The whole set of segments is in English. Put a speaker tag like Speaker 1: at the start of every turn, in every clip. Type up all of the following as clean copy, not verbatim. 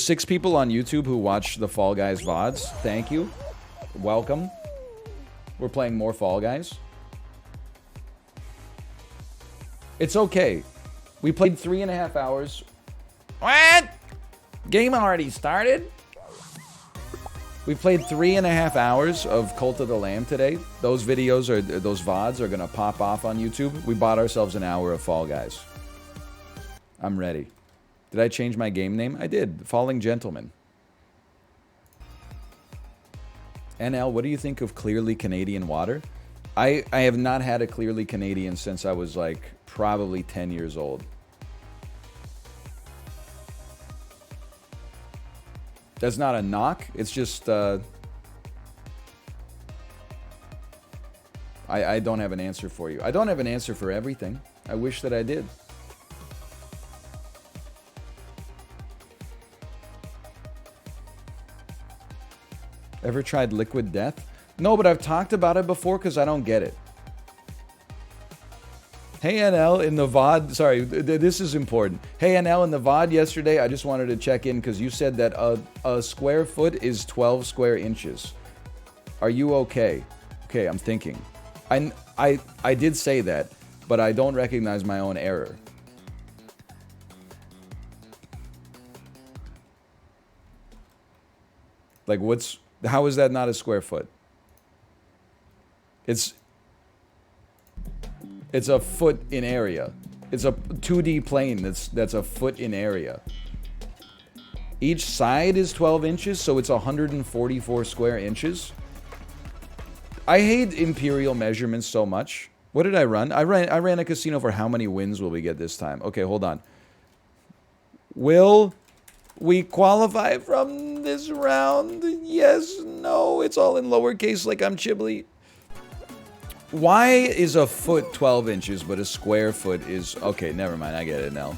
Speaker 1: 6 people on YouTube who watch the Fall Guys VODs. Thank you. Welcome. We're playing more Fall Guys. It's okay. We played 3.5 hours. What? Game already started? We played 3.5 hours of Cult of the Lamb today. Those videos or those VODs are gonna pop off on YouTube. We bought ourselves an hour of Fall Guys. I'm ready. Did I change my game name? I did. Falling Gentleman. NL, what do you think of clearly Canadian water? I have not had a clearly Canadian since I was like probably 10 years old. That's not a knock. It's just I don't have an answer for you. I don't have an answer for everything. I wish that I did. Ever tried Liquid Death? No, but I've talked about it before because I don't get it. Hey NL, in the VOD, sorry, this is important. Hey NL, in the VOD yesterday, I just wanted to check in because you said that a square foot is 12 square inches. Are you okay? Okay, I'm thinking. I did say that, but I don't recognize my own error. Like, how is that not a square foot? It's a foot in area. It's a 2D plane that's a foot in area. Each side is 12 inches, so it's 144 square inches. I hate imperial measurements so much. What did I run? I ran a casino for how many wins will we get this time? Okay, hold on. Will we qualify from this round? Yes, no, it's all in lowercase like I'm Chibli. Why is a foot 12 inches, but a square foot is... Okay, never mind, I get it now.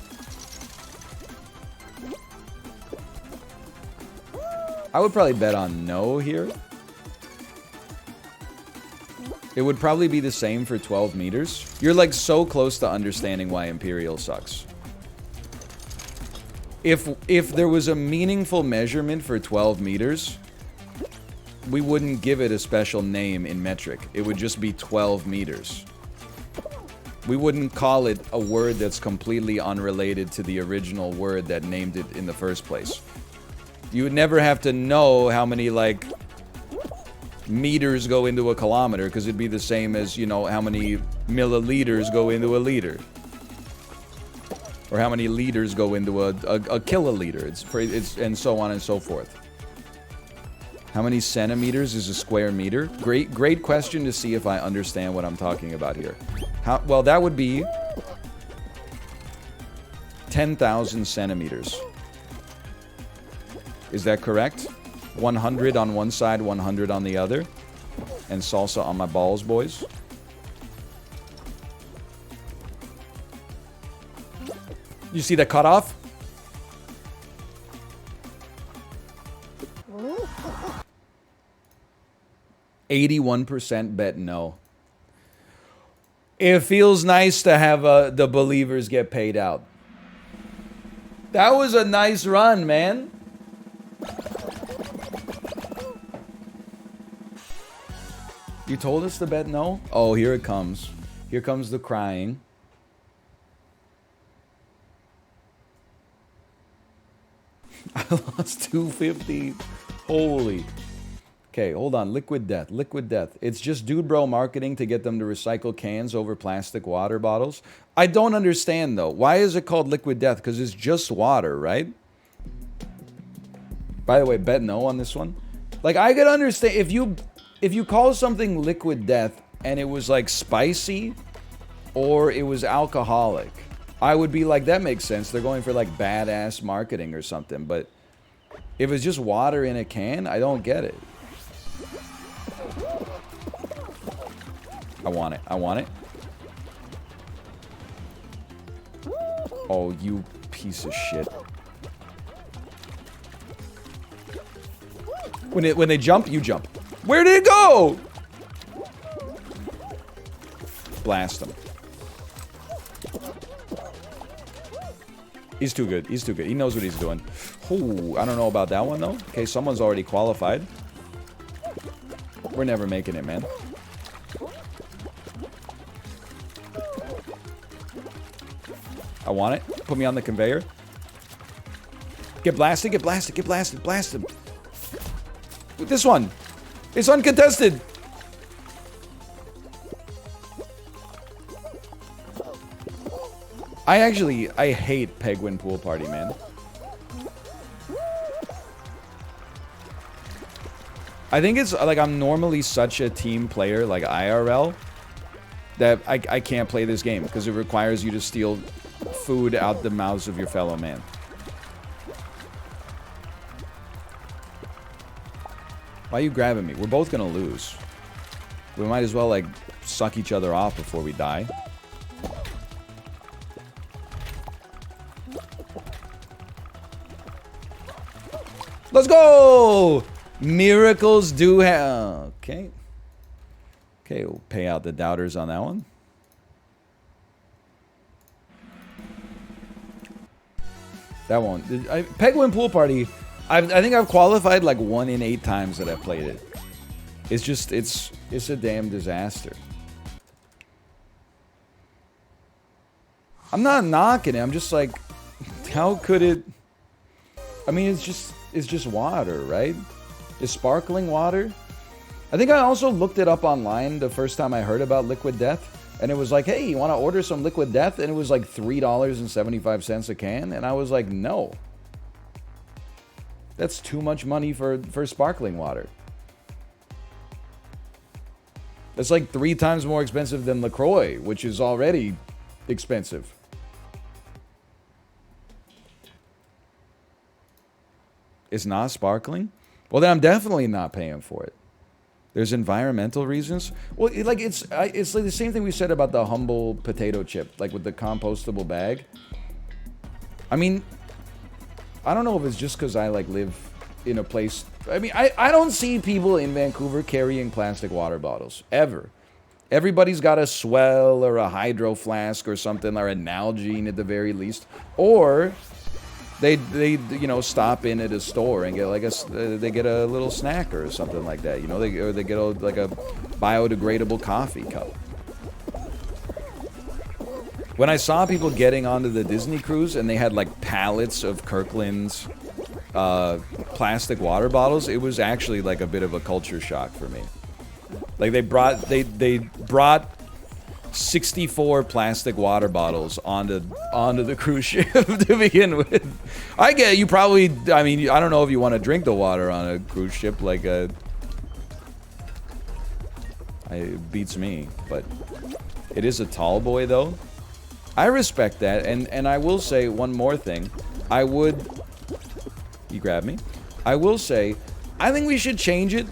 Speaker 1: I would probably bet on no here. It would probably be the same for 12 meters. You're like so close to understanding why Imperial sucks. If there was a meaningful measurement for 12 meters, we wouldn't give it a special name in metric. It would just be 12 meters. We wouldn't call it a word that's completely unrelated to the original word that named it in the first place. You would never have to know how many, like, meters go into a kilometer, because it'd be the same as, you know, how many milliliters go into a liter. Or how many liters go into a kiloliter. It's and so on and so forth. How many centimeters is a square meter? Great question to see if I understand what I'm talking about here. Well, that would be 10,000 centimeters. Is that correct? 100 on one side, 100 on the other. And salsa on my balls, boys. You see the cutoff? %81 bet no. It feels nice to have the believers get paid out. That was a nice run, man. You told us to bet no? Oh, here it comes. Here comes the crying. I lost 250. Holy. Okay, hold on. Liquid Death. Liquid Death. It's just dude bro marketing to get them to recycle cans over plastic water bottles. I don't understand, though. Why is it called Liquid Death? Because it's just water, right? By the way, bet no on this one. Like, I could understand if you call something Liquid Death and it was, like, spicy or it was alcoholic, I would be like, that makes sense. They're going for, like, badass marketing or something. But if it's just water in a can, I don't get it. I want it. I want it. Oh, you piece of shit. When they jump, you jump. Where did it go? Blast him. He's too good. He's too good. He knows what he's doing. Ooh, I don't know about that one, though. Okay, someone's already qualified. We're never making it, man. I want it. Put me on the conveyor. Get blasted, get blasted, get blasted, blast him. With this one. It's uncontested. I hate Penguin Pool Party, man. I think it's like I'm normally such a team player, like IRL, that I can't play this game because it requires you to steal food out the mouths of your fellow man. Why are you grabbing me? We're both gonna lose. We might as well, like, suck each other off before we die. Let's go! Miracles do have... Okay. Okay, we'll pay out the doubters on that one. That won't... Penguin Pool Party, I think I've qualified like 1 in 8 times that I've played it. It's just... It's a damn disaster. I'm not knocking it. I'm just like... How could it... I mean, it's just water, right? It's sparkling water. I think I also looked it up online the first time I heard about Liquid Death. And it was like, hey, you want to order some Liquid Death? And it was like $3.75 a can. And I was like, no. That's too much money for sparkling water. It's like 3 times more expensive than LaCroix, which is already expensive. It's not sparkling? Well, then I'm definitely not paying for it. There's environmental reasons. Well, it's like the same thing we said about the humble potato chip, like with the compostable bag. I mean, I don't know if it's just because I like live in a place. I mean, I don't see people in Vancouver carrying plastic water bottles ever. Everybody's got a Swell or a Hydro Flask or something, or a Nalgene at the very least, or they you know, stop in at a store and get like they get a little snack or something like that, you know, they get like a biodegradable coffee cup. When I saw people getting onto the Disney cruise and they had like pallets of Kirkland's plastic water bottles, it was actually like a bit of a culture shock for me. Like they brought 64 plastic water bottles onto the cruise ship to begin with. I get you probably, I mean, I don't know if you want to drink the water on a cruise ship, like it beats me, but it is a tall boy though. I respect that, and I will say one more thing. You grab me? I will say, I think we should change it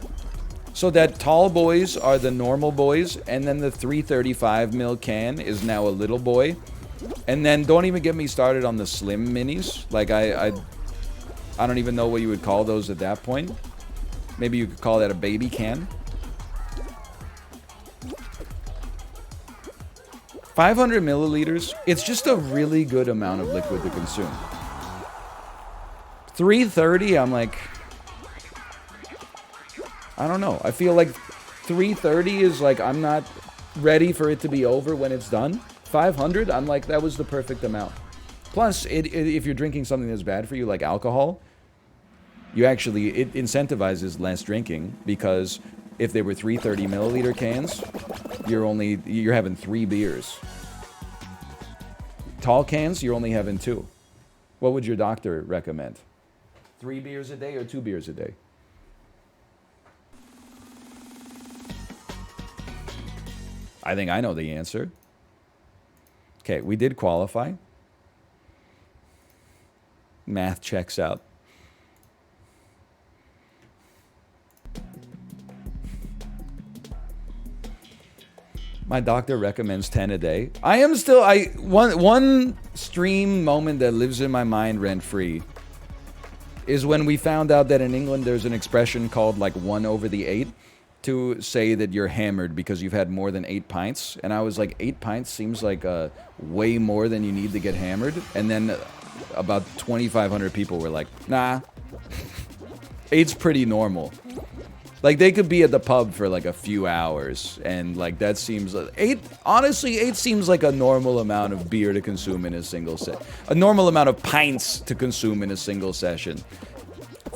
Speaker 1: so that tall boys are the normal boys, and then the 335 ml can is now a little boy. And then don't even get me started on the slim minis. Like I don't even know what you would call those at that point. Maybe you could call that a baby can. 500 milliliters, it's just a really good amount of liquid to consume. 330, I'm like, I don't know. I feel like 330 is like, I'm not ready for it to be over when it's done. 500, I'm like, that was the perfect amount. Plus, if you're drinking something that's bad for you, like alcohol, it incentivizes less drinking, because if they were 330 milliliter cans, you're having 3 beers. Tall cans, you're only having 2. What would your doctor recommend? 3 beers a day or 2 beers a day? I think I know the answer. Okay, we did qualify. Math checks out. My doctor recommends 10 a day. I am still, one stream moment that lives in my mind rent-free is when we found out that in England there's an expression called like 1 over the 8 to say that you're hammered because you've had more than 8 pints. And I was like, 8 pints seems like way more than you need to get hammered. And then about 2,500 people were like, nah. 8's pretty normal. Like, they could be at the pub for, like, a few hours, and, like, that seems... 8, honestly, 8 seems like a normal amount of beer to consume in a single set. A normal amount of pints to consume in a single session.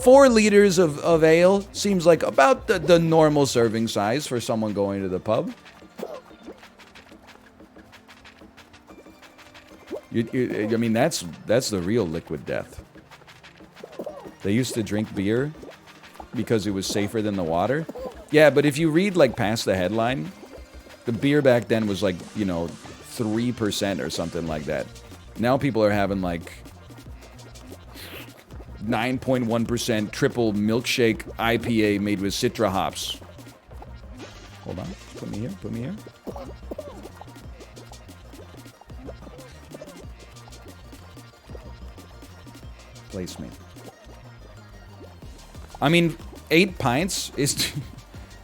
Speaker 1: 4 liters of ale seems like about the normal serving size for someone going to the pub. I mean, that's the real liquid death. They used to drink beer because it was safer than the water. Yeah, but if you read, like, past the headline, the beer back then was, like, you know, 3% or something like that. Now people are having, like, 9.1% triple milkshake IPA made with Citra hops. Hold on. Put me here. Put me here. Place me. I mean, 8 pints is...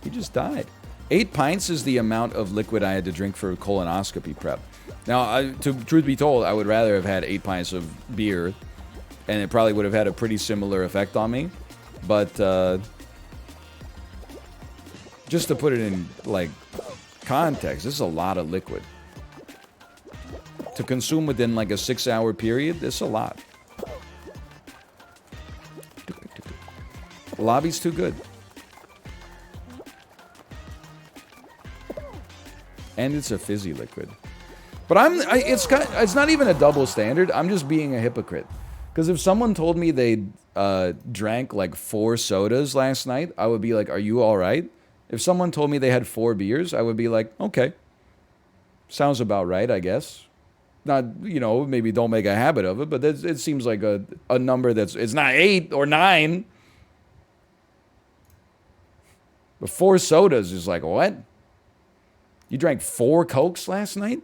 Speaker 1: He just died. 8 pints is the amount of liquid I had to drink for colonoscopy prep. Now, truth be told, I would rather have had 8 pints of beer, and it probably would have had a pretty similar effect on me. But, just to put it in, like, context, this is a lot of liquid. To consume within, like, a 6-hour period, this is a lot. The lobby's too good. And it's a fizzy liquid. But it's not even a double standard. I'm just being a hypocrite. Because if someone told me they drank like 4 sodas last night, I would be like, are you alright? If someone told me they had 4 beers, I would be like, okay. Sounds about right, I guess. Not, you know, maybe don't make a habit of it, but it seems like a number it's not 8 or 9. But 4 sodas is like, what? You drank 4 Cokes last night?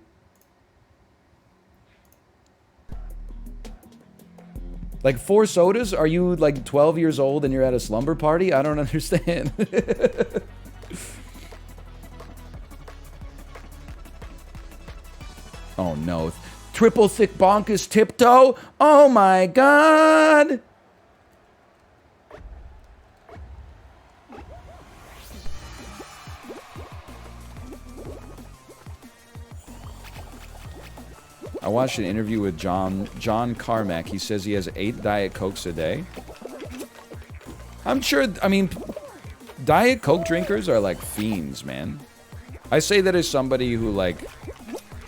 Speaker 1: Like, 4 sodas? Are you, like, 12 years old and you're at a slumber party? I don't understand. Oh, no. Triple thick bonkers tiptoe? Oh, my God! I watched an interview with John Carmack. He says he has 8 Diet Cokes a day. I'm sure, I mean, Diet Coke drinkers are like fiends, man. I say that as somebody who, like,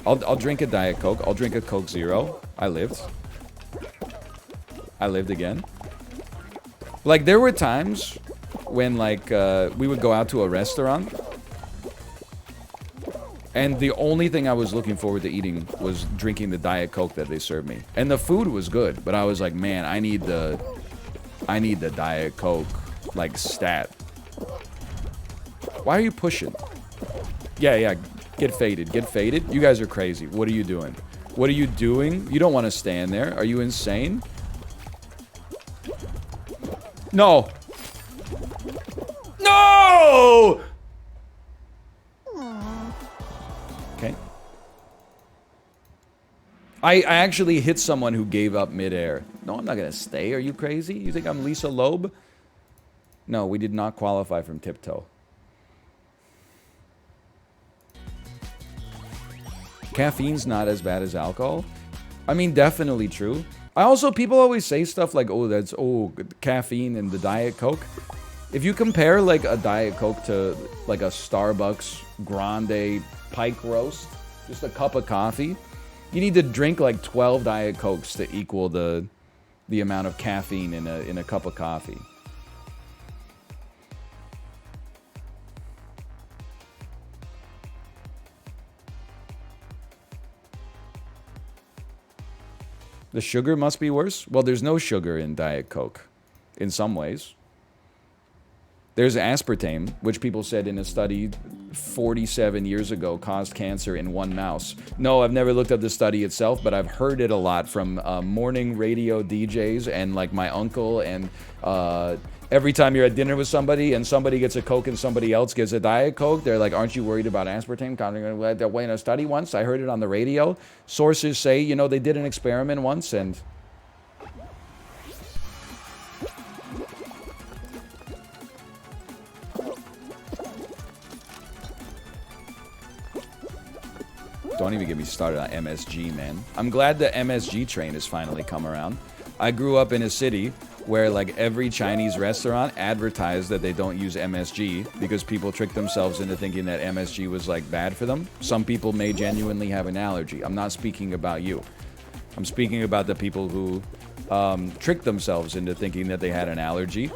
Speaker 1: I'll drink a Diet Coke. I'll drink a Coke Zero. I lived again. Like, there were times when, like, we would go out to a restaurant, and the only thing I was looking forward to eating was drinking the Diet Coke that they served me. And the food was good, but I was like, man, I need the Diet Coke, like, stat. Why are you pushing? Yeah, get faded, get faded. You guys are crazy. What are you doing? What are you doing? You don't want to stand there. Are you insane? No! No! Okay. I actually hit someone who gave up midair. No, I'm not gonna stay. Are you crazy? You think I'm Lisa Loeb? No, we did not qualify from tiptoe. Caffeine's not as bad as alcohol. I mean, definitely true. People always say stuff like, caffeine in the Diet Coke. If you compare, like, a Diet Coke to, like, a Starbucks Grande Pike Roast, just a cup of coffee, you need to drink, like, 12 Diet Cokes to equal the amount of caffeine in a cup of coffee. The sugar must be worse? Well, there's no sugar in Diet Coke, in some ways. There's aspartame, which people said in a study 47 years ago caused cancer in 1 mouse. No, I've never looked at the study itself, but I've heard it a lot from morning radio DJs and, like, my uncle, and every time you're at dinner with somebody and somebody gets a Coke and somebody else gets a Diet Coke, they're like, aren't you worried about aspartame? That way in a study once, I heard it on the radio. Sources say, you know, they did an experiment once, and Don't even get me started on MSG, man. I'm glad the MSG train has finally come around. I grew up in a city where like every Chinese restaurant advertised that they don't use MSG because people trick themselves into thinking that MSG was like bad for them. Some people may genuinely have an allergy. I'm not speaking about you. I'm speaking about the people who tricked themselves into thinking that they had an allergy.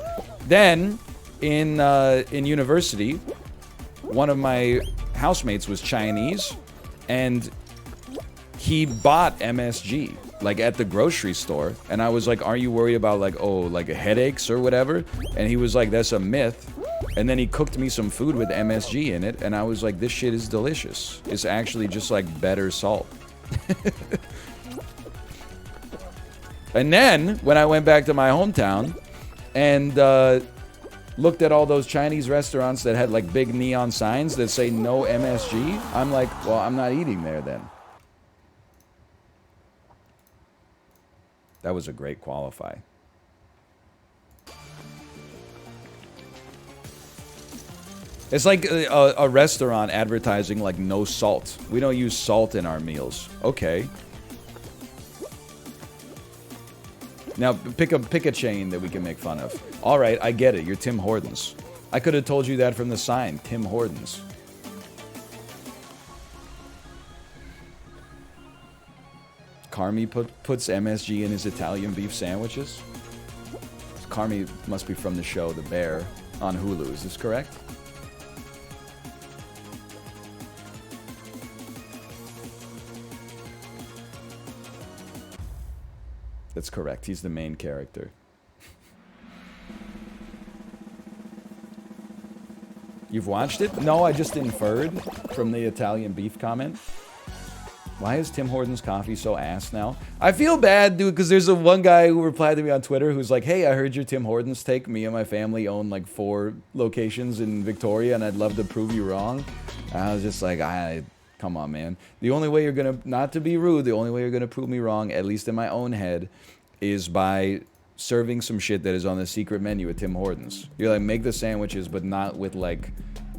Speaker 1: Then in university, one of my housemates was Chinese, and he bought MSG like at the grocery store, and I was like, "Aren't you worried about like headaches or whatever?" And he was like, "That's a myth." And then he cooked me some food with MSG in it, and I was like, "This shit is delicious. It's actually just like better salt." And then when I went back to my hometown and looked at all those Chinese restaurants that had like big neon signs that say no MSG, I'm like, well, I'm not eating there then. That was a great qualify. It's like a restaurant advertising like no salt. We don't use salt in our meals. Okay. Now, pick a chain that we can make fun of. All right, I get it. You're Tim Hortons. I could have told you that from the sign. Tim Hortons. Carmi puts MSG in his Italian beef sandwiches? Carmi must be from the show The Bear on Hulu. Is this correct? That's correct. He's the main character. You've watched it? No, I just inferred from the Italian beef comment. Why is Tim Hortons coffee so ass now? I feel bad, dude, because there's one guy who replied to me on Twitter who's like, "Hey, I heard your Tim Hortons take. Me and my family own like 4 locations in Victoria, and I'd love to prove you wrong." And I was just like, come on, man. The only way you're gonna, not to be rude, the only way you're gonna prove me wrong, at least in my own head, is by serving some shit that is on the secret menu at Tim Hortons. You're like, make the sandwiches, but not with like,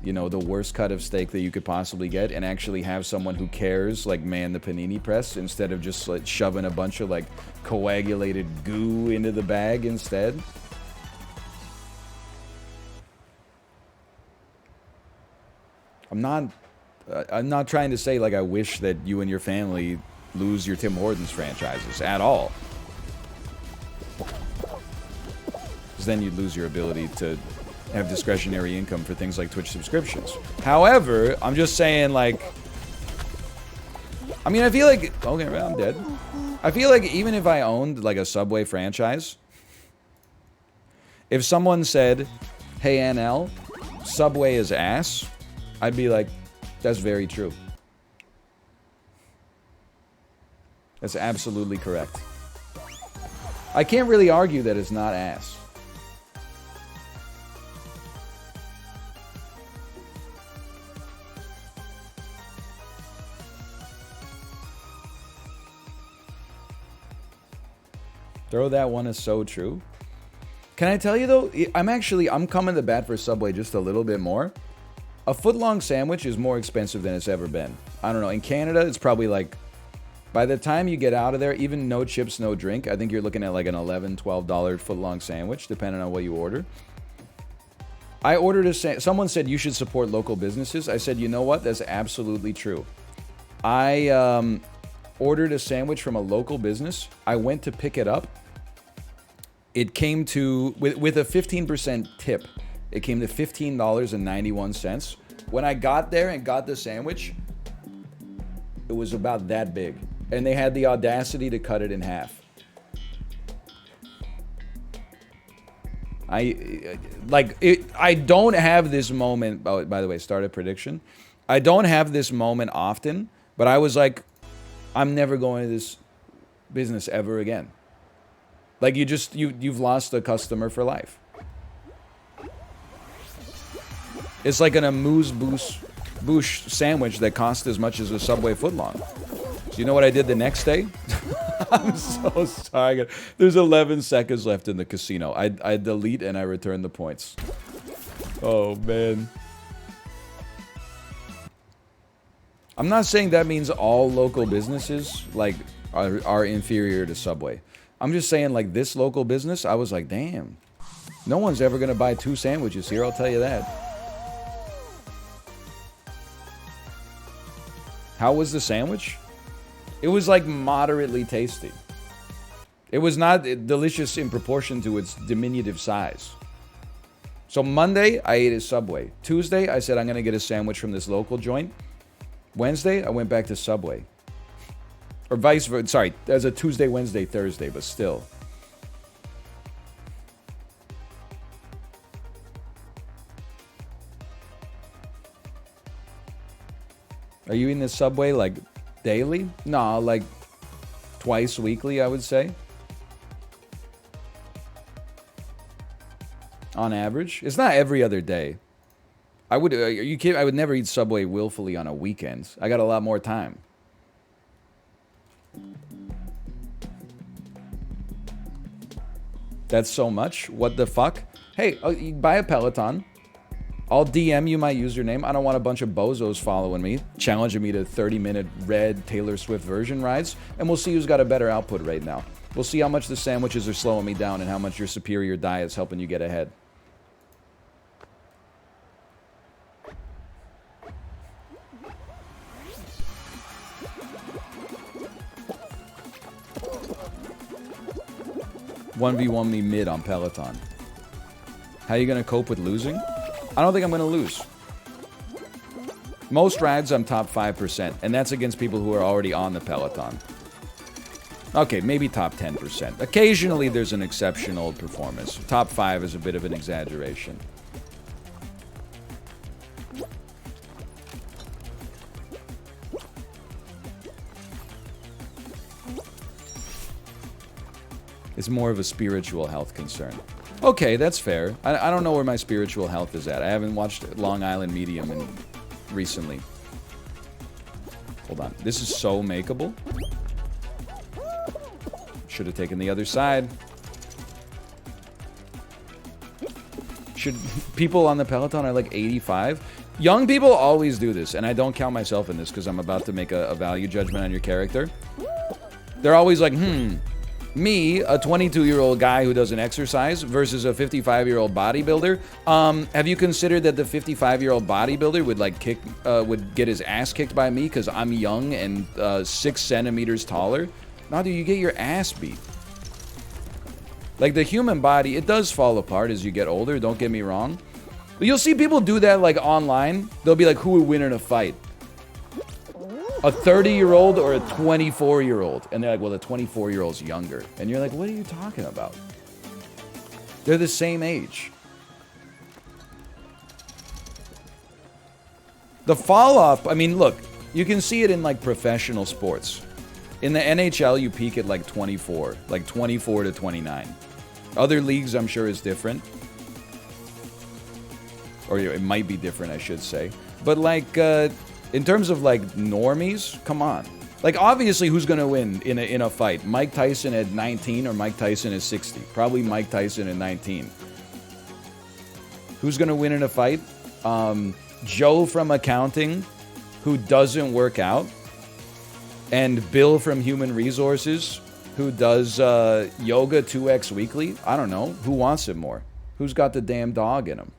Speaker 1: you know, the worst cut of steak that you could possibly get, and actually have someone who cares like man the panini press instead of just like shoving a bunch of like coagulated goo into the bag instead. I'm not trying to say like I wish that you and your family lose your Tim Hortons franchises at all. Because then you'd lose your ability to have discretionary income for things like Twitch subscriptions. However, I'm just saying, like, I mean, I feel like, okay, I'm dead. I feel like even if I owned like a Subway franchise, if someone said, "Hey NL, Subway is ass," I'd be like, that's very true. That's absolutely correct. I can't really argue that it's not ass. Throw that one is so true. Can I tell you though, I'm coming to bat for Subway just a little bit more. A foot-long sandwich is more expensive than it's ever been. I don't know, in Canada it's probably like, by the time you get out of there, even no chips, no drink, I think you're looking at like an $11, $12 foot-long sandwich, depending on what you order. I ordered someone said you should support local businesses. I said, you know what, that's absolutely true. I ordered a sandwich from a local business. I went to pick it up. It came to, with a 15% tip, it came to $15.91. When I got there and got the sandwich, it was about that big. And they had the audacity to cut it in half. I don't have this moment, oh, by the way, start a prediction. I don't have this moment often, but I was like, I'm never going to this business ever again. Like, you've lost a customer for life. It's like an amuse-bouche sandwich that cost as much as a Subway footlong. So you know what I did the next day? I'm so sorry. There's 11 seconds left in the casino. I delete and I return the points. Oh, man. I'm not saying that means all local businesses, like, are inferior to Subway. I'm just saying, like, this local business, I was like, damn. No one's ever gonna buy 2 sandwiches here, I'll tell you that. How was the sandwich? It was, like, moderately tasty. It was not delicious in proportion to its diminutive size. So Monday, I ate at Subway. Tuesday, I said I'm gonna get a sandwich from this local joint. Wednesday, I went back to Subway. Or vice versa. Sorry, there's a Tuesday, Wednesday, Thursday, but still. Are you eating the Subway, like, daily? No, like, twice weekly, I would say. On average. It's not every other day. I would, are you kidding? I would never eat Subway willfully on a weekend. I got a lot more time. That's so much? What the fuck? Hey, you buy a Peloton. I'll DM you my username. I don't want a bunch of bozos following me, challenging me to 30-minute red Taylor Swift version rides, and we'll see who's got a better output right now. We'll see how much the sandwiches are slowing me down and how much your superior diet's helping you get ahead. One v one me mid on Peloton. How are you gonna cope with losing? I don't think I'm gonna lose. Most rides I'm top 5%, and that's against people who are already on the Peloton. Okay, maybe top 10%. Occasionally there's an exceptional performance. Top 5 is a bit of an exaggeration. It's more of a spiritual health concern. Okay, that's fair. I don't know where my spiritual health is at. I haven't watched Long Island Medium recently. Hold on. This is so makeable. Should have taken the other side. People on the Peloton are like 85? Young people always do this, and I don't count myself in this because I'm about to make a value judgment on your character. They're always like, me, a 22-year-old guy who doesn't exercise versus a 55-year-old bodybuilder. Have you considered that the 55-year-old bodybuilder would get his ass kicked by me because I'm young and 6 centimeters taller? No, dude, you get your ass beat. Like, the human body, it does fall apart as you get older, don't get me wrong. But you'll see people do that, like, online. They'll be like, who would win in a fight? A 30-year-old or a 24-year-old? And they're like, well, the 24-year-old's younger. And you're like, what are you talking about? They're the same age. The fall-off, I mean, look, you can see it in, like, professional sports. In the NHL, you peak at, like, 24. Like, 24 to 29. Other leagues, I'm sure, is different. Or it might be different, I should say. But, like, in terms of, like, normies, come on. Like, obviously, who's going to win in a fight? Mike Tyson at 19 or Mike Tyson at 60? Probably Mike Tyson at 19. Who's going to win in a fight? Joe from accounting, who doesn't work out. And Bill from human resources, who does yoga 2x weekly. I don't know. Who wants it more? Who's got the damn dog in him?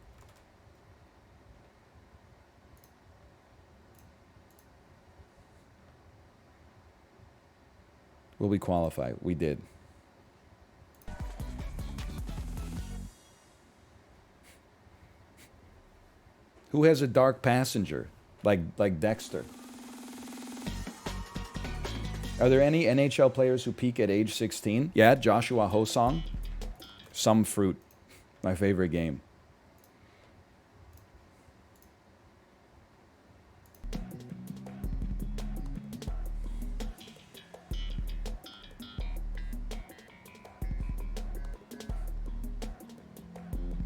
Speaker 1: Will we qualify? We did. Who has a dark passenger? Like Dexter. Are there any NHL players who peak at age 16? Yeah, Joshua Hosong. Some Fruit. My favorite game.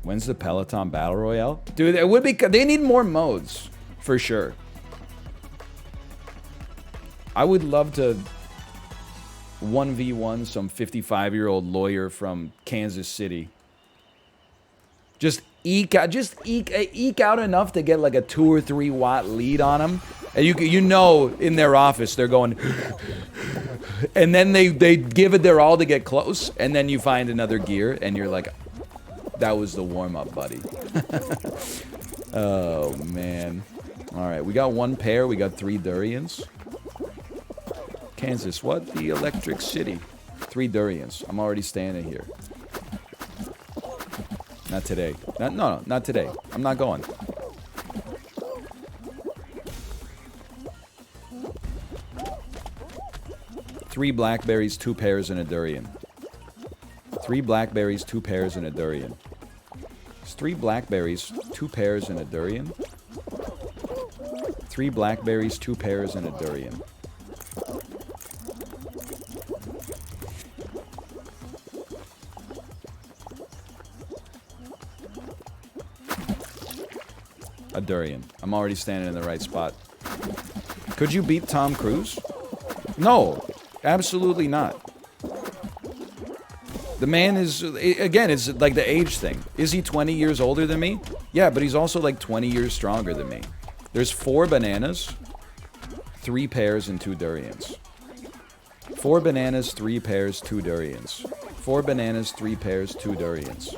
Speaker 1: When's the Peloton Battle Royale? Dude, it would be... They need more modes. For sure. I would love to 1v1 some 55-year-old lawyer from Kansas City. Just eke out enough to get like a 2 or 3 watt lead on him. And you know in their office they're going, and then they give it their all to get close, and then you find another gear, and you're like, that was the warm-up, buddy. Oh, man. Alright, we got 1 pair, we got 3 durians. Kansas, what? The Electric City. 3 durians. I'm already standing here. Not today. No, not today. I'm not going. Three blackberries, 2 pears, and a durian. 3 blackberries, 2 pears, and a durian. It's 3 blackberries, 2 pears, and a durian. 3 blackberries, 2 pears, and a durian. A durian. I'm already standing in the right spot. Could you beat Tom Cruise? No, absolutely not. The man is, again, it's like the age thing. Is he 20 years older than me? Yeah, but he's also like 20 years stronger than me. There's 4 bananas, 3 pears, and 2 durians. 4 bananas, 3 pears, 2 durians. 4 bananas, 3 pears, 2 durians.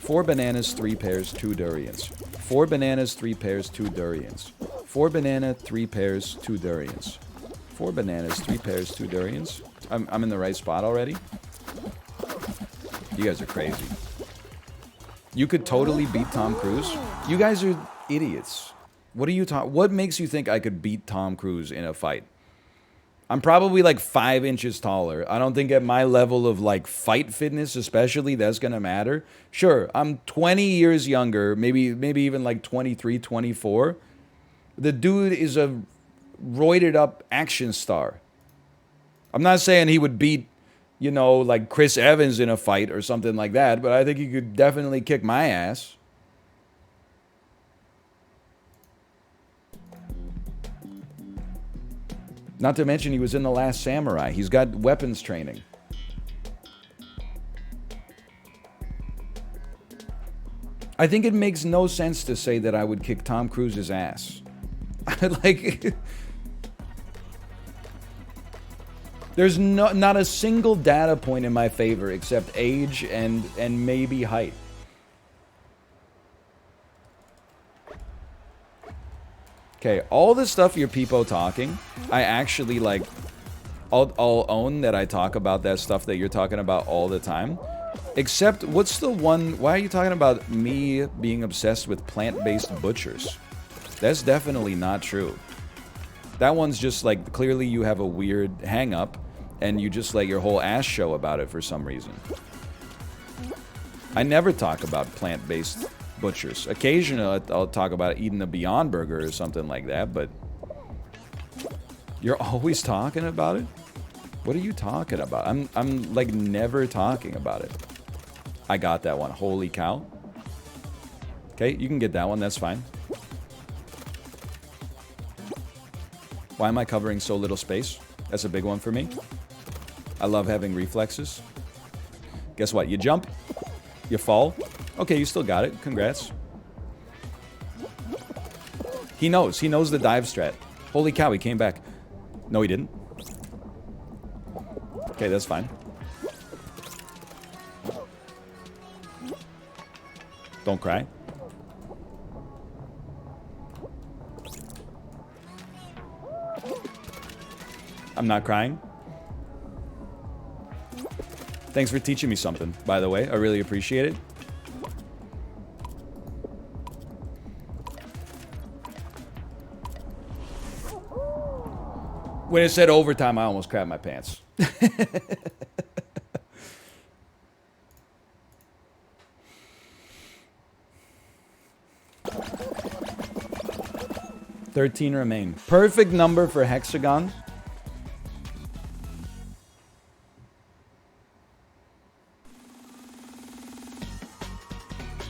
Speaker 1: 4 bananas, 3 pears, 2 durians. 4 bananas, 3 pears, 2 durians. 4 banana, 3 pears, 2 durians. 4 bananas, 3 pears, 2 durians. I'm in the right spot already. You guys are crazy. You could totally beat Tom Cruise. You guys are idiots. What are you talking? What makes you think I could beat Tom Cruise in a fight? I'm probably like 5 inches taller. I don't think at my level of like fight fitness, especially, that's gonna matter. Sure, I'm 20 years younger, maybe even like 23, 24. The dude is a roided up action star. I'm not saying he would beat, you know, like Chris Evans in a fight or something like that, but I think he could definitely kick my ass. Not to mention he was in The Last Samurai. He's got weapons training. I think it makes no sense to say that I would kick Tom Cruise's ass. Like, there's not a single data point in my favor except age and maybe height. Okay, all the stuff you're peepo talking, I actually, like, I'll own that I talk about that stuff that you're talking about all the time. Except, what's the one, why are you talking about me being obsessed with plant-based butchers? That's definitely not true. That one's just, like, clearly you have a weird hang-up, and you just let your whole ass show about it for some reason. I never talk about plant-based butchers. Occasionally, I'll talk about eating a Beyond Burger or something like that, but you're always talking about it? What are you talking about? I'm like never talking about it. I got that one. Holy cow. Okay, you can get that one. That's fine. Why am I covering so little space? That's a big one for me. I love having reflexes. Guess what? You jump, you fall. Okay, you still got it. Congrats. He knows the dive strat. Holy cow, he came back. No, he didn't. Okay, that's fine. Don't cry. I'm not crying. Thanks for teaching me something, by the way. I really appreciate it. When it said overtime, I almost crapped my pants. 13 remain. Perfect number for Hexagon.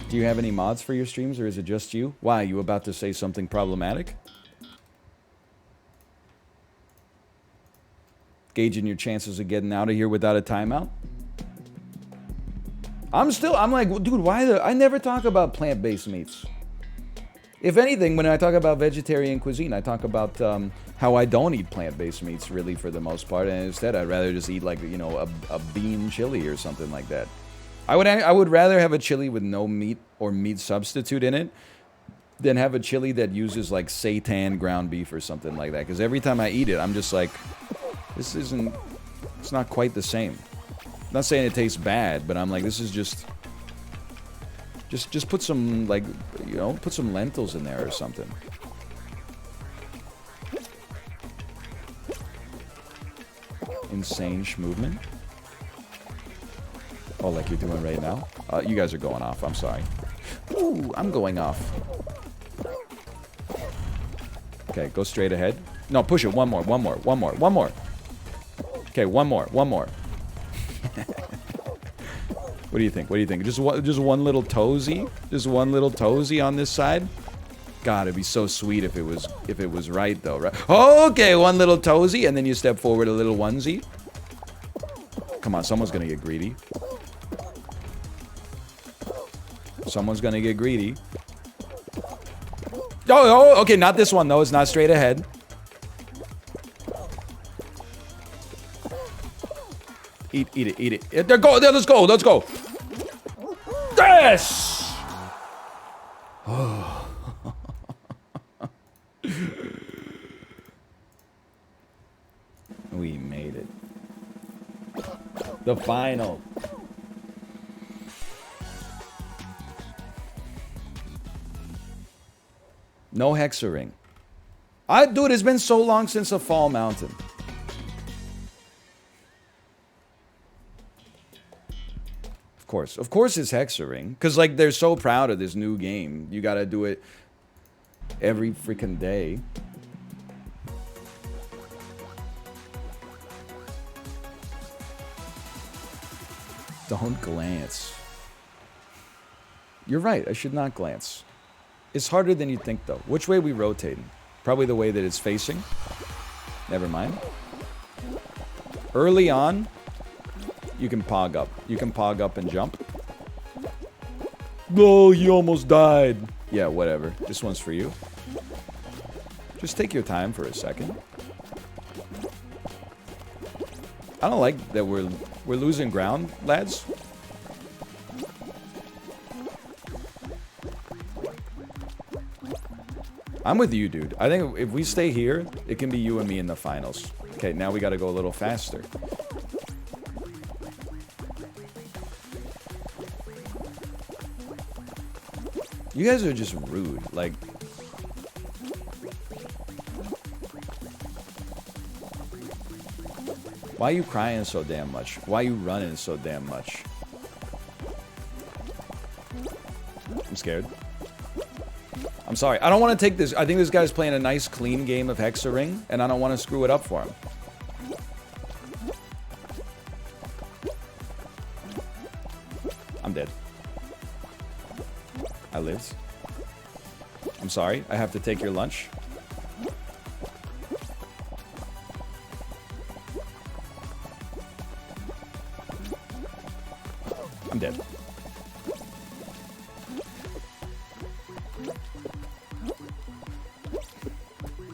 Speaker 1: Do you have any mods for your streams, or is it just you? Why, you about to say something problematic? Gauging your chances of getting out of here without a timeout? I'm like, dude, why I never talk about plant-based meats. If anything, when I talk about vegetarian cuisine, I talk about how I don't eat plant-based meats really for the most part, and instead I'd rather just eat like, you know, a bean chili or something like that. I would rather have a chili with no meat or meat substitute in it than have a chili that uses like seitan ground beef or something like that. Because every time I eat it, I'm just like, this isn't, it's not quite the same. I'm not saying it tastes bad, but I'm like, this is just put some, like, you know, put some lentils in there or something. Insane movement. Oh, like you're doing right now? You guys are going off, I'm sorry. Ooh, I'm going off. Okay, go straight ahead. No, push it. One more. Okay, one more. What do you think? Just one little toesy? Just one little toesy on this side? God, it'd be so sweet if it was right though, right? Okay, one little toesy, and then you step forward a little onesie. Come on, someone's gonna get greedy. Someone's gonna get greedy. Oh, okay, not this one though. It's not straight ahead. Eat it. There, go. There, let's go. Yes. We made it. The final. No Hex-A-Ring. Dude, it's been so long since a Fall Mountain. Of course it's Hex-A-Ring. Because, like, they're so proud of this new game. You gotta do it every freaking day. Don't glance. You're right, I should not glance. It's harder than you think, though. Which way are we rotating? Probably the way that it's facing. Never mind. Early on, you can pog up. You can pog up and jump. Oh, you almost died. Yeah, whatever. This one's for you. Just take your time for a second. I don't like that we're losing ground, lads. I'm with you, dude. I think if we stay here, it can be you and me in the finals. Okay, now we gotta go a little faster. You guys are just rude. Like, why are you crying so damn much? Why are you running so damn much? I'm scared. I'm sorry. I don't want to take this. I think this guy's playing a nice, clean game of Hex-A-Ring, and I don't want to screw it up for him. I'm dead. I lived. I'm sorry. I have to take your lunch. I'm dead.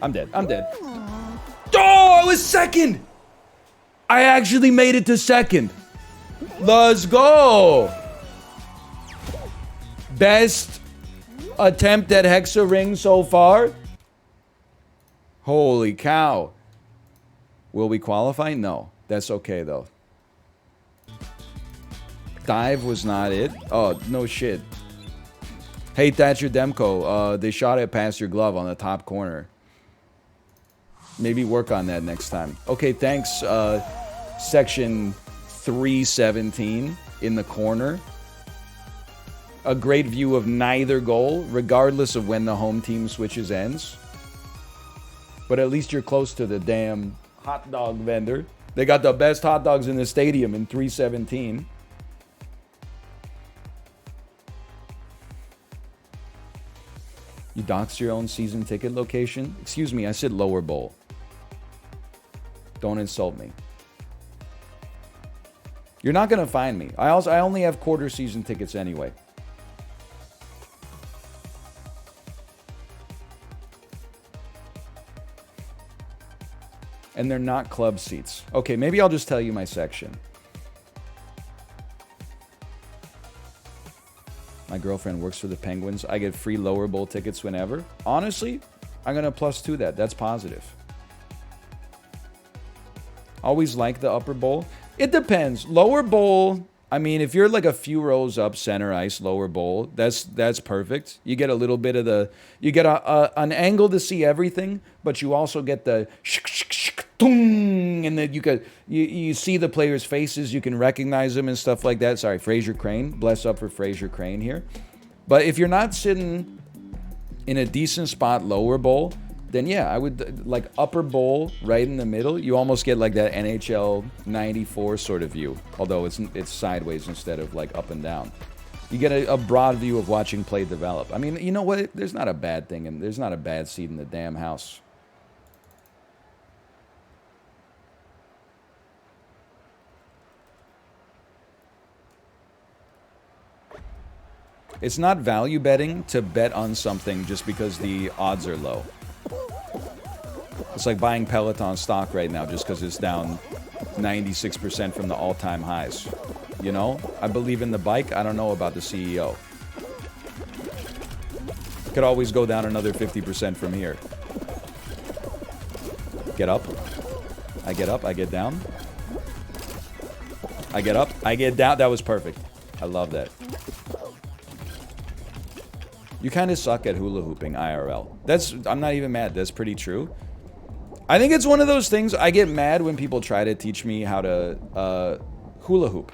Speaker 1: I'm dead. I'm dead. Oh, I was second! I actually made it to second. Let's go! Best attempt at Hex-A-Ring so far? Holy cow. Will we qualify? No. That's okay, though. Dive was not it. Oh, no shit. Hey, Thatcher Demko. They shot it past your glove on the top corner. Maybe work on that next time. Okay, thanks, section 317 in the corner. A great view of neither goal, regardless of when the home team switches ends. But at least you're close to the damn hot dog vendor. They got the best hot dogs in the stadium in 317. You doxed your own season ticket location? Excuse me, I said lower bowl. Don't insult me. You're not gonna find me. I only have quarter season tickets anyway. And they're not club seats. Okay, maybe I'll just tell you my section. My girlfriend works for the Penguins. I get free lower bowl tickets whenever. Honestly, I'm going to +2 that. That's positive. Always like the upper bowl. It depends. Lower bowl, I mean, if you're like a few rows up, center ice, lower bowl, that's perfect. You get a little bit of the... You get an angle to see everything, but you also get the... And then you see the players' faces, you can recognize them and stuff like that. Sorry, Fraser Crane. Bless up for Fraser Crane here. But if you're not sitting in a decent spot, lower bowl, then yeah, I would like upper bowl right in the middle. You almost get like that NHL 94 sort of view, although it's sideways instead of like up and down. You get a broad view of watching play develop. I mean, you know what? There's not a bad thing, and there's not a bad seat in the damn house. It's not value betting to bet on something just because the odds are low. It's like buying Peloton stock right now just because it's down 96% from the all-time highs. You know? I believe in the bike. I don't know about the CEO. Could always go down another 50% from here. Get up. I get up. I get down. I get up. I get down. That was perfect. I love that. You kind of suck at hula hooping IRL. I'm not even mad. That's pretty true. I think it's one of those things, I get mad when people try to teach me how to hula hoop.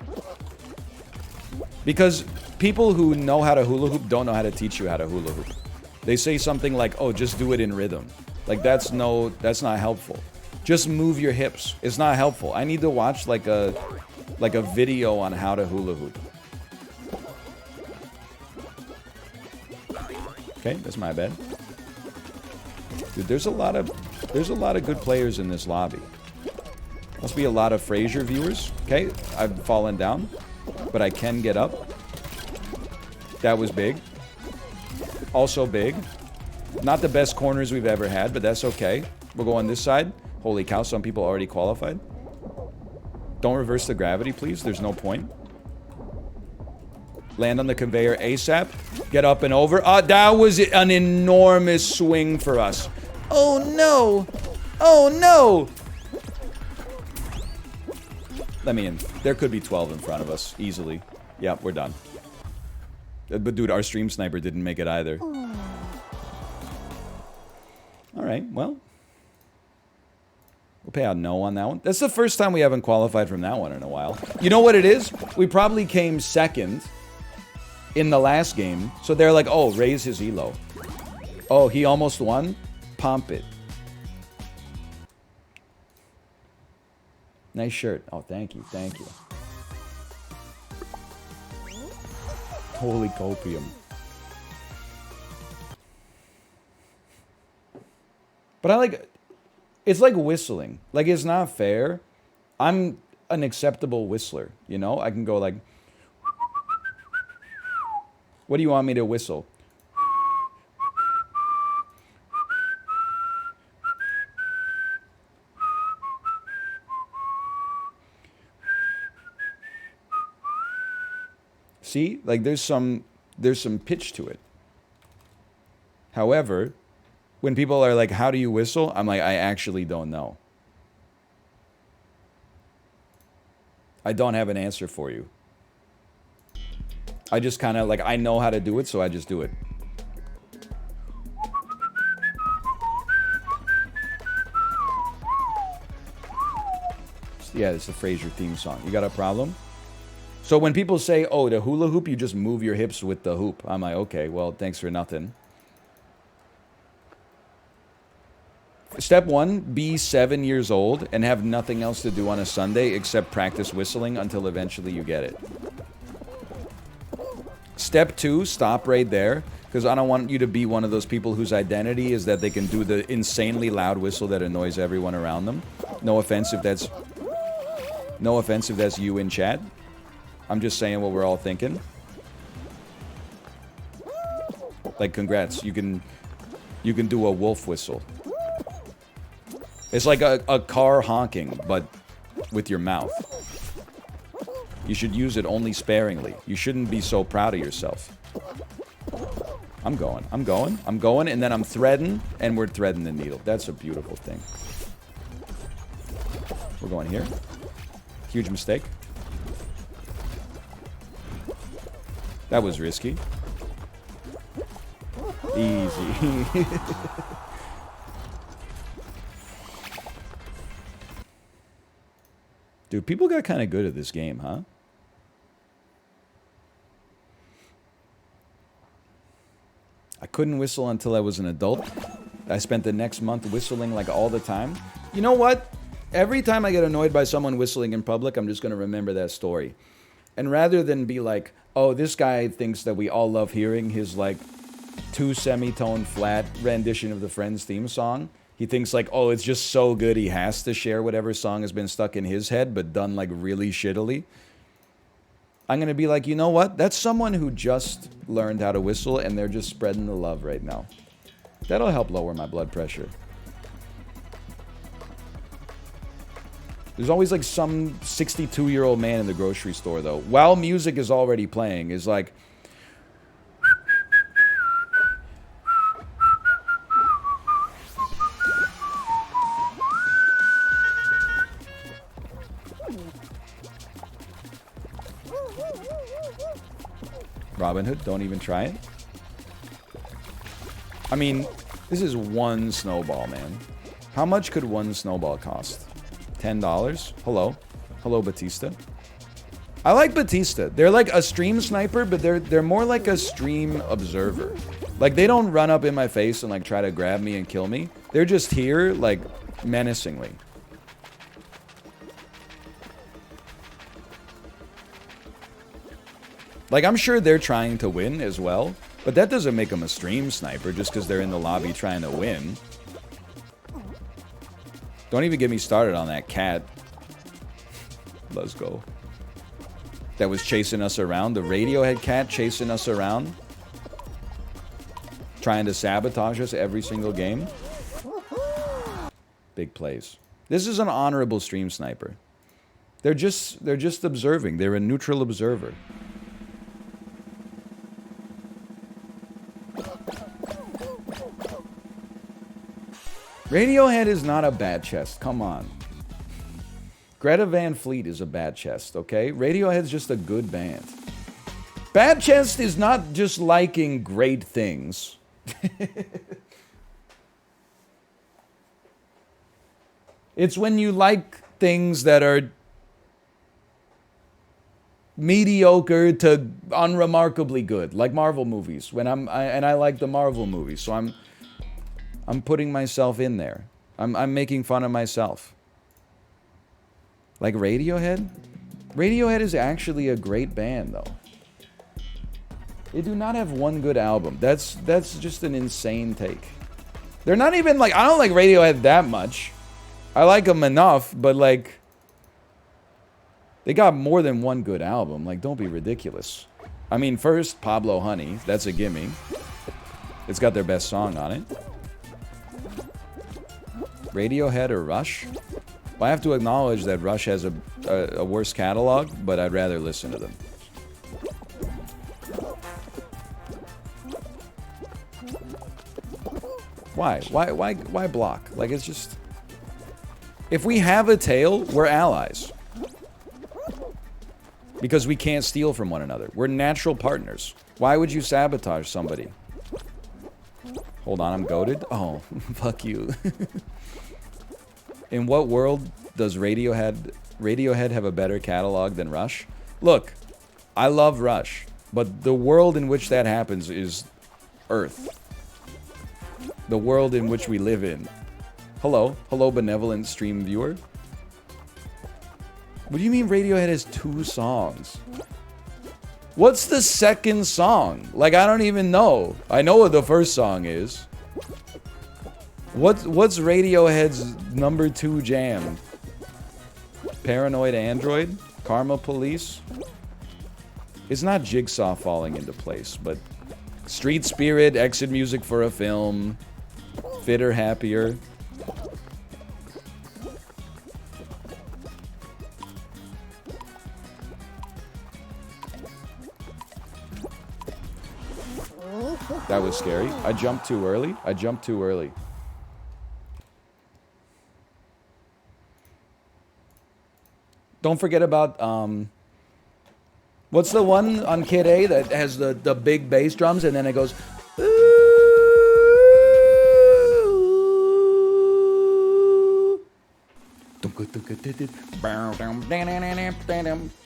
Speaker 1: Because people who know how to hula hoop don't know how to teach you how to hula hoop. They say something like, oh, just do it in rhythm. Like, that's not helpful. Just move your hips. It's not helpful. I need to watch like a video on how to hula hoop. Okay, that's my bad. Dude, there's a lot of good players in this lobby. Must be a lot of Fraser viewers. Okay, I've fallen down, but I can get up. That was big. Also big. Not the best corners we've ever had, but that's okay. We'll go on this side. Holy cow, some people already qualified. Don't reverse the gravity, please. There's no point. Land on the conveyor ASAP. Get up and over. That was an enormous swing for us. Oh no! Oh no! Let me in. There could be 12 in front of us, easily. Yeah, we're done. But dude, our stream sniper didn't make it either. Alright, well. We'll pay out no on that one. That's the first time we haven't qualified from that one in a while. You know what it is? We probably came second in the last game. So they're like, oh, raise his elo. Oh, he almost won? Pump it. Nice shirt. Oh, thank you. Thank you. Holy copium. But I like... It's like whistling. Like, it's not fair. I'm an acceptable whistler, you know? I can go like... What do you want me to whistle? See? Like, there's some pitch to it. However, when people are like, how do you whistle? I'm like, I actually don't know. I don't have an answer for you. I just kind of, like, I know how to do it, so I just do it. Yeah, it's the Fraser theme song. You got a problem? So when people say, oh, the hula hoop, you just move your hips with the hoop. I'm like, okay, well, thanks for nothing. Step 1, be 7 years old and have nothing else to do on a Sunday except practice whistling until eventually you get it. Step 2, stop right there, because I don't want you to be one of those people whose identity is that they can do the insanely loud whistle that annoys everyone around them. No offense if that's you in chat. I'm just saying what we're all thinking. Like, congrats, you can do a wolf whistle. It's like a car honking, but with your mouth. You should use it only sparingly. You shouldn't be so proud of yourself. I'm going, and then I'm threading, and we're threading the needle. That's a beautiful thing. We're going here. Huge mistake. That was risky. Easy. Dude, people got kind of good at this game, huh? I couldn't whistle until I was an adult. I spent the next month whistling like all the time. You know what? Every time I get annoyed by someone whistling in public, I'm just going to remember that story. And rather than be like, oh, this guy thinks that we all love hearing his like 2 semitone flat rendition of the Friends theme song. He thinks like, oh, it's just so good he has to share whatever song has been stuck in his head, but done like really shittily. I'm going to be like, you know what? That's someone who just learned how to whistle and they're just spreading the love right now. That'll help lower my blood pressure. There's always like some 62-year-old man in the grocery store though, while music is already playing, is like, Robin Hood, don't even try it. I mean, this is one snowball, man. How much could one snowball cost? $10? Hello. Hello, Batista. I like Batista. They're like a stream sniper, but they're more like a stream observer. Like, they don't run up in my face and like try to grab me and kill me. They're just here, like, menacingly. Like, I'm sure they're trying to win as well, but that doesn't make them a stream sniper just because they're in the lobby trying to win. Don't even get me started on that cat. Let's go. That was chasing us around. The Radiohead cat chasing us around. Trying to sabotage us every single game. Big plays. This is an honorable stream sniper. They're just observing. They're a neutral observer. Radiohead is not a bad chest. Come on. Greta Van Fleet is a bad chest, okay? Radiohead's just a good band. Bad chest is not just liking great things. It's when you like things that are mediocre to unremarkably good, like Marvel movies. When I like the Marvel movies, so I'm putting myself in there. I'm making fun of myself. Like Radiohead? Radiohead is actually a great band, though. They do not have one good album. That's just an insane take. They're not even like... I don't like Radiohead that much. I like them enough, but like... They got more than one good album. Like, don't be ridiculous. I mean, first, Pablo Honey. That's a gimme. It's got their best song on it. Radiohead or Rush? Well, I have to acknowledge that Rush has a worse catalog, but I'd rather listen to them. Why? Why block? Like, it's just... If we have a tail, we're allies. Because we can't steal from one another. We're natural partners. Why would you sabotage somebody? Hold on, I'm goated? Oh, fuck you. In what world does Radiohead have a better catalog than Rush? Look, I love Rush, but the world in which that happens is Earth. The world in which we live in. Hello, benevolent stream viewer. What do you mean Radiohead has 2 songs? What's the second song? Like, I don't even know. I know what the first song is. What's Radiohead's number 2 jam? Paranoid Android? Karma Police? It's not Jigsaw falling into place, but Street Spirit, Exit Music for a Film, Fitter Happier. That was scary. I jumped too early. I jumped too early. Don't forget about, what's the one on Kid A that has the big bass drums and then it goes,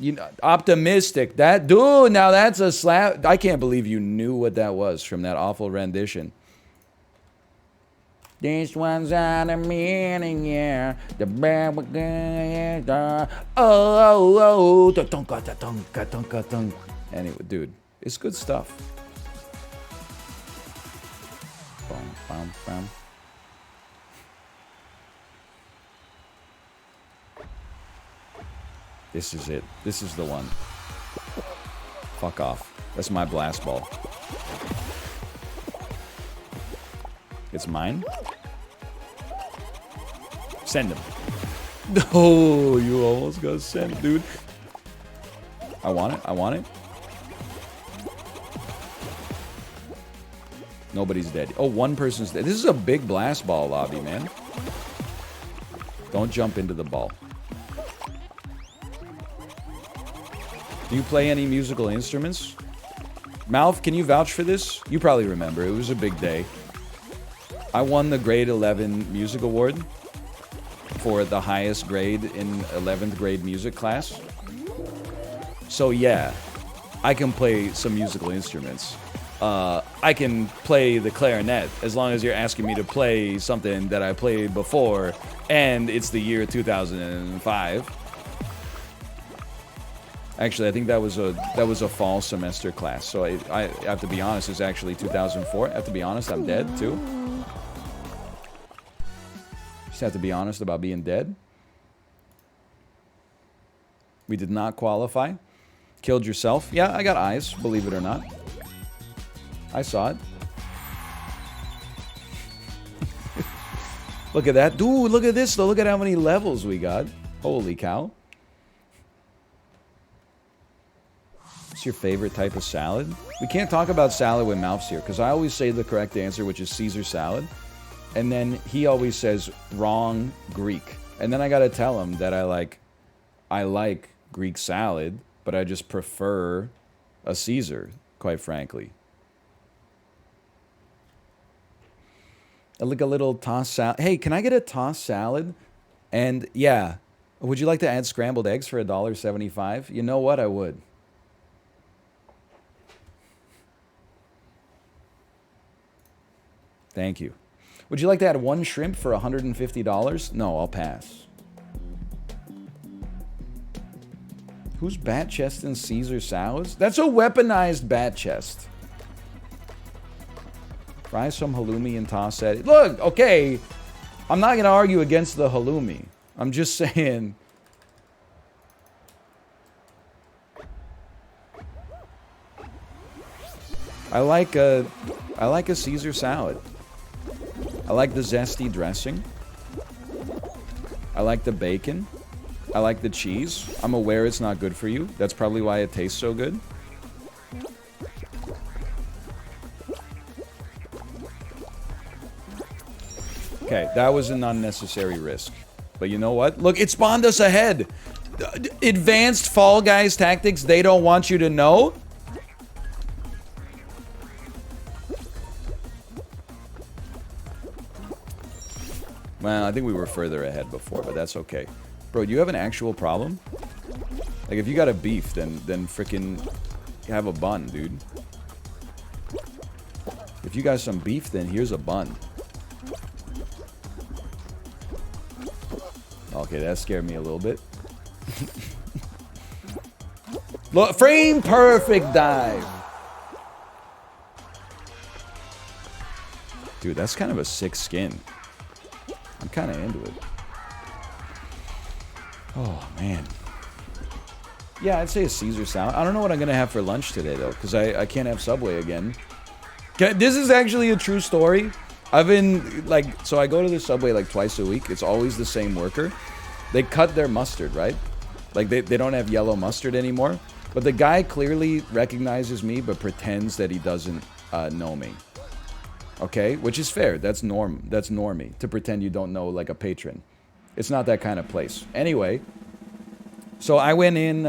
Speaker 1: you know, optimistic. That dude, now that's a slap. I can't believe you knew what that was from that awful rendition. This one's on a meaning, yeah. The anyway, dude, it's good stuff. Bum, bum, bum. This is it. This is the one. Fuck off. That's my blast ball. It's mine? Send him. Oh, you almost got sent, dude. I want it. I want it. Nobody's dead. Oh, one person's dead. This is a big blast ball lobby, man. Don't jump into the ball. Do you play any musical instruments? Mouth, can you vouch for this? You probably remember. It was a big day. I won the grade 11 music award for the highest grade in 11th grade music class. So yeah, I can play some musical instruments. I can play the clarinet as long as you're asking me to play something that I played before and it's the year 2005. Actually, I think that was a fall semester class. So I have to be honest, it's actually 2004. I have to be honest, I'm dead too. Just have to be honest about being dead. We did not qualify. Killed yourself. Yeah, I got eyes, believe it or not. I saw it. Look at that. Dude, look at this though. Look at how many levels we got. Holy cow. What's your favorite type of salad? We can't talk about salad with mouths here, because I always say the correct answer, which is Caesar salad. And then he always says wrong Greek. And then I gotta tell him that I like Greek salad, but I just prefer a Caesar, quite frankly. I like a little tossed salad. Hey, can I get a tossed salad? And yeah, would you like to add scrambled eggs for $1.75? You know what? I would. Thank you. Would you like to add one shrimp for $150? No, I'll pass. Who's bat chest in Caesar salads? That's a weaponized bat chest. Fry some halloumi and toss it. Look, okay. I'm not going to argue against the halloumi. I'm just saying. I like a Caesar salad. I like the zesty dressing. I like the bacon. I like the cheese. I'm aware it's not good for you. That's probably why it tastes so good. Okay, that was an unnecessary risk. But you know what? Look, it spawned us ahead. Advanced Fall Guys tactics they don't want you to know. Well, I think we were further ahead before, but that's okay. Bro, do you have an actual problem? Like, if you got a beef, then frickin' have a bun, dude. If you got some beef, then here's a bun. Okay, that scared me a little bit. Look, frame perfect dive. Dude, that's kind of a sick skin. I'm kind of into it. Oh, man. Yeah, I'd say a Caesar salad. I don't know what I'm going to have for lunch today, though, because I can't have Subway again. This is actually a true story. I've been, like, so I go to the Subway, like, twice a week. It's always the same worker. They cut their mustard, right? Like, they don't have yellow mustard anymore. But the guy clearly recognizes me, but pretends that he doesn't know me. Okay? Which is fair. That's normie. To pretend you don't know, like, a patron. It's not that kind of place. Anyway, so I went in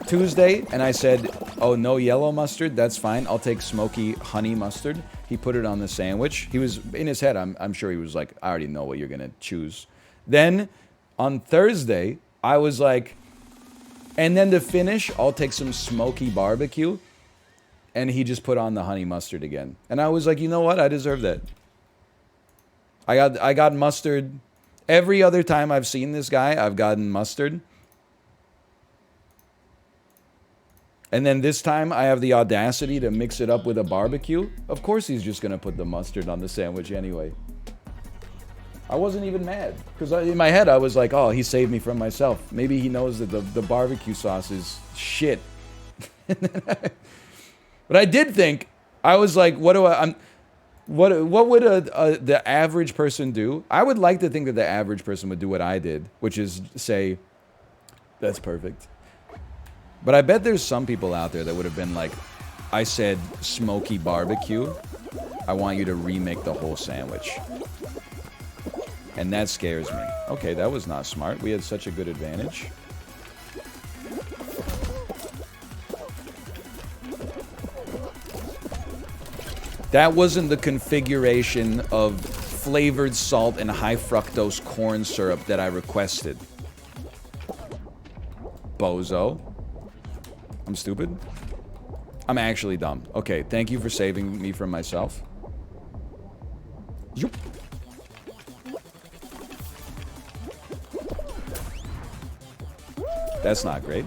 Speaker 1: Tuesday, and I said, oh, no yellow mustard? That's fine. I'll take smoky honey mustard. He put it on the sandwich. He was, in his head, I'm sure he was like, I already know what you're going to choose. Then, on Thursday, I was like, and then to finish, I'll take some smoky barbecue. And he just put on the honey mustard again. And I was like, you know what? I deserve that. I got mustard. Every other time I've seen this guy, I've gotten mustard. And then this time, I have the audacity to mix it up with a barbecue. Of course he's just going to put the mustard on the sandwich anyway. I wasn't even mad. Because in my head, I was like, oh, he saved me from myself. Maybe he knows that the barbecue sauce is shit. But I did think, I was like, what would the average person do? I would like to think that the average person would do what I did, which is say, that's perfect. But I bet there's some people out there that would have been like, I said smoky barbecue. I want you to remake the whole sandwich. And that scares me. Okay, that was not smart. We had such a good advantage. That wasn't the configuration of flavored salt and high fructose corn syrup that I requested. Bozo. I'm stupid? I'm actually dumb. Okay, thank you for saving me from myself. Yoop. That's not great.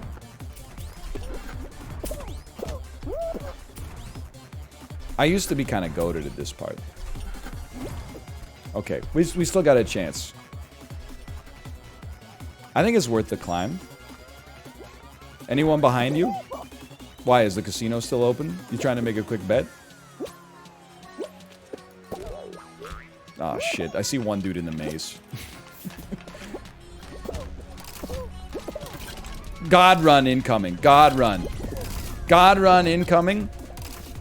Speaker 1: I used to be kind of goated at this part. Okay, we still got a chance. I think it's worth the climb. Anyone behind you? Why, is the casino still open? You trying to make a quick bet? Oh shit, I see one dude in the maze. God run incoming. God run. God run incoming.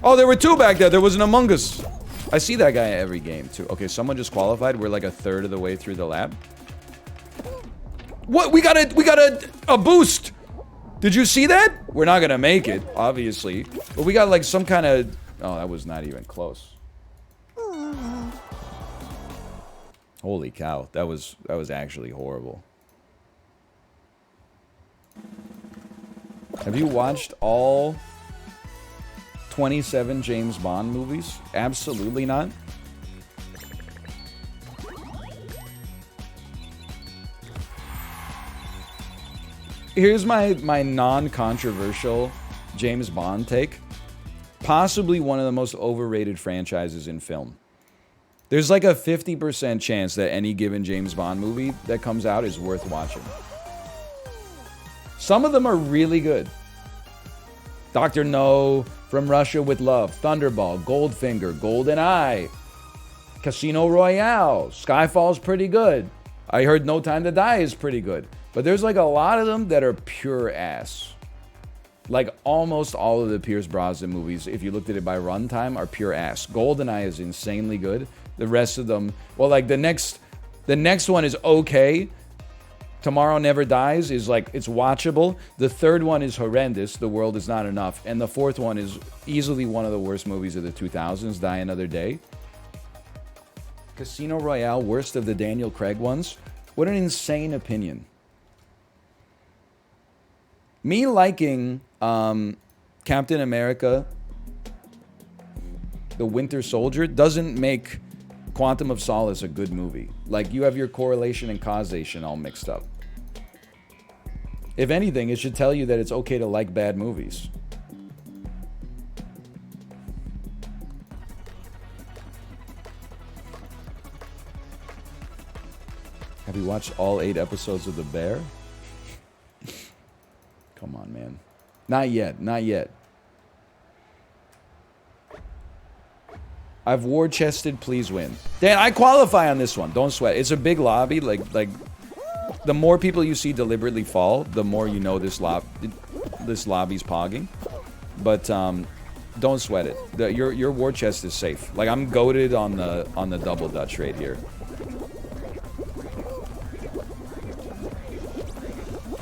Speaker 1: Oh, there were two back there. There was an Among Us. I see that guy every game, too. Okay, someone just qualified. We're like a third of the way through the lab. What? We got a boost. Did you see that? We're not gonna make it, obviously. But we got like some kind of... Oh, that was not even close. Holy cow. That was actually horrible. Have you watched all 27 James Bond movies? Absolutely not. Here's my non-controversial James Bond take. Possibly one of the most overrated franchises in film. There's like a 50% chance that any given James Bond movie that comes out is worth watching. Some of them are really good. Dr. No, From Russia with Love, Thunderball, Goldfinger, GoldenEye, Casino Royale, Skyfall's pretty good. I heard No Time to Die is pretty good. But there's like a lot of them that are pure ass. Like almost all of the Pierce Brosnan movies, if you looked at it by runtime, are pure ass. GoldenEye is insanely good. The rest of them, well, like the next one is okay. Tomorrow Never Dies is like, it's watchable. The third one is horrendous. The World Is Not Enough. And the fourth one is easily one of the worst movies of the 2000s, Die Another Day. Casino Royale, worst of the Daniel Craig ones. What an insane opinion. Me liking Captain America, The Winter Soldier, doesn't make Quantum of Solace a good movie. Like, you have your correlation and causation all mixed up. If anything, it should tell you that it's okay to like bad movies. Have you watched all 8 episodes of The Bear? Come on, man. Not yet. Not yet. I've war-chested, please win. Dan, I qualify on this one. Don't sweat. It's a big lobby. Like the more people you see deliberately fall, the more you know this this lobby's pogging. But, don't sweat it. Your war chest is safe. Like, I'm goated on the double Dutch right here.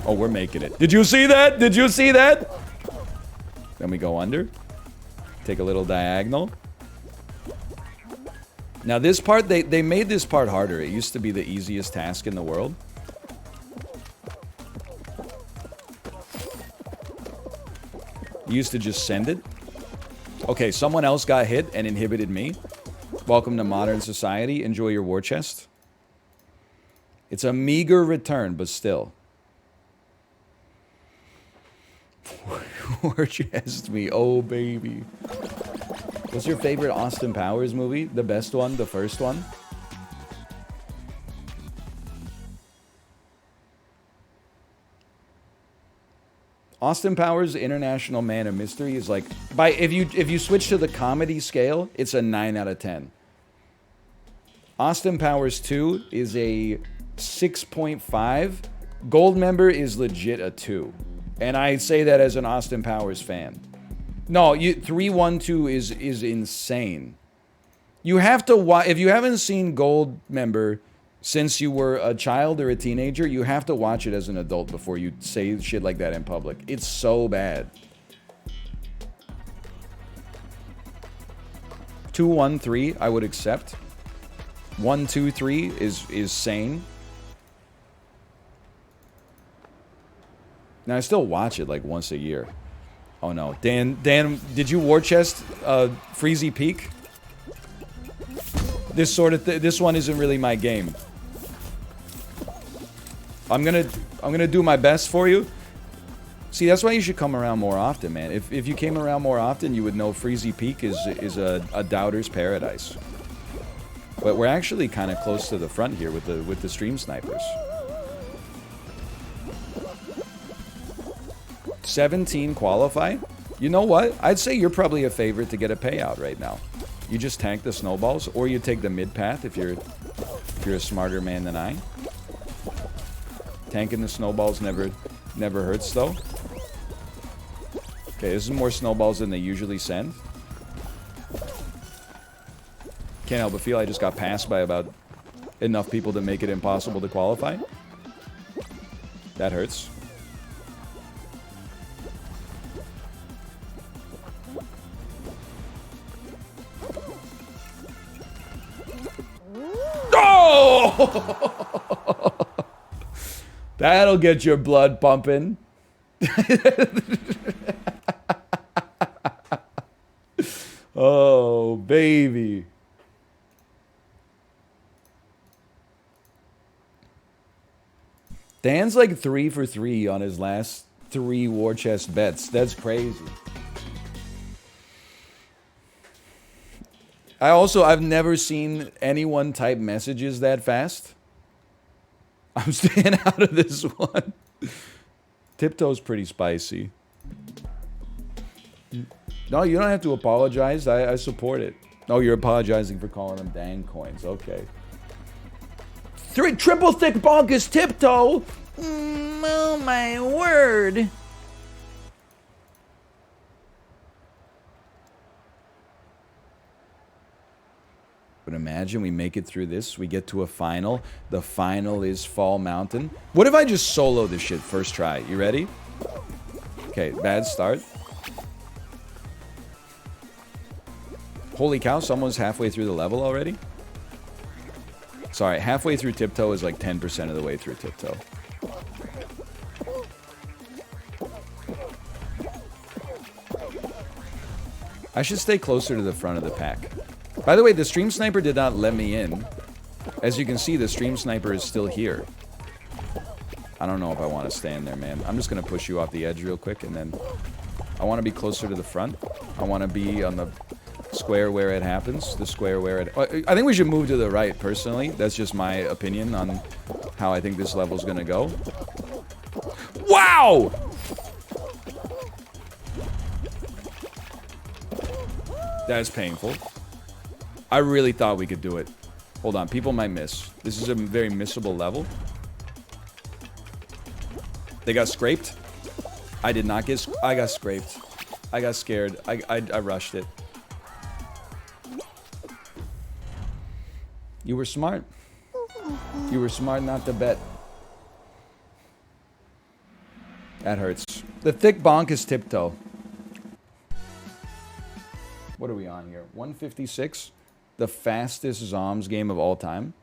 Speaker 1: Oh, we're making it. Did you see that? Did you see that? Then we go under. Take a little diagonal. Now this part, they made this part harder. It used to be the easiest task in the world. You used to just send it. Okay, someone else got hit and inhibited me. Welcome to modern society. Enjoy your war chest. It's a meager return, but still. War chest me, oh baby. What's your favorite Austin Powers movie? The best one, the first one? Austin Powers International Man of Mystery is like, if you switch to the comedy scale, it's a 9 out of 10. Austin Powers 2 is a 6.5. Goldmember is legit a 2. And I say that as an Austin Powers fan. No, 312 is insane. You have to watch, if you haven't seen Goldmember since you were a child or a teenager, you have to watch it as an adult before you say shit like that in public. It's so bad. 213, I would accept. 123 is sane. Now I still watch it like once a year. Oh no, Dan, did you war chest Freezy Peak? This sort of this one isn't really my game. I'm gonna do my best for you. See, that's why you should come around more often, man. If you came around more often, you would know Freezy Peak is a doubter's paradise. But we're actually kind of close to the front here with the stream snipers. 17 qualify? You know what? I'd say you're probably a favorite to get a payout right now. You just tank the snowballs, or you take the mid path if you're a smarter man than I. Tanking the snowballs never hurts though. Okay, this is more snowballs than they usually send. Can't help but feel I just got passed by about enough people to make it impossible to qualify. That hurts. Oh! That'll get your blood pumping. Oh, baby. Dan's like 3 for 3 on his last 3 war chest bets. That's crazy. I've never seen anyone type messages that fast. I'm staying out of this one. Tiptoe's pretty spicy. No, you don't have to apologize. I support it. Oh, you're apologizing for calling them dang coins. Okay. Triple thick bonkers Tiptoe. Oh my word. But imagine we make it through this. We get to a final. The final is Fall Mountain. What if I just solo this shit first try? You ready? Okay, bad start. Holy cow, someone's halfway through the level already? Sorry, halfway through Tiptoe is like 10% of the way through Tiptoe. I should stay closer to the front of the pack. By the way, the stream sniper did not let me in. As you can see, the stream sniper is still here. I don't know if I want to stay in there, man. I'm just going to push you off the edge real quick, and then I want to be closer to the front. I want to be on the square where it happens. The square where it... I think we should move to the right, personally. That's just my opinion on how I think this level's going to go. Wow! That is painful. I really thought we could do it. Hold on, people might miss. This is a very missable level. They got scraped. I did not get... I got scraped. I got scared. I rushed it. You were smart. You were smart not to bet. That hurts. The thick bonk is tiptoe. What are we on here? 156? The fastest Zoms game of all time?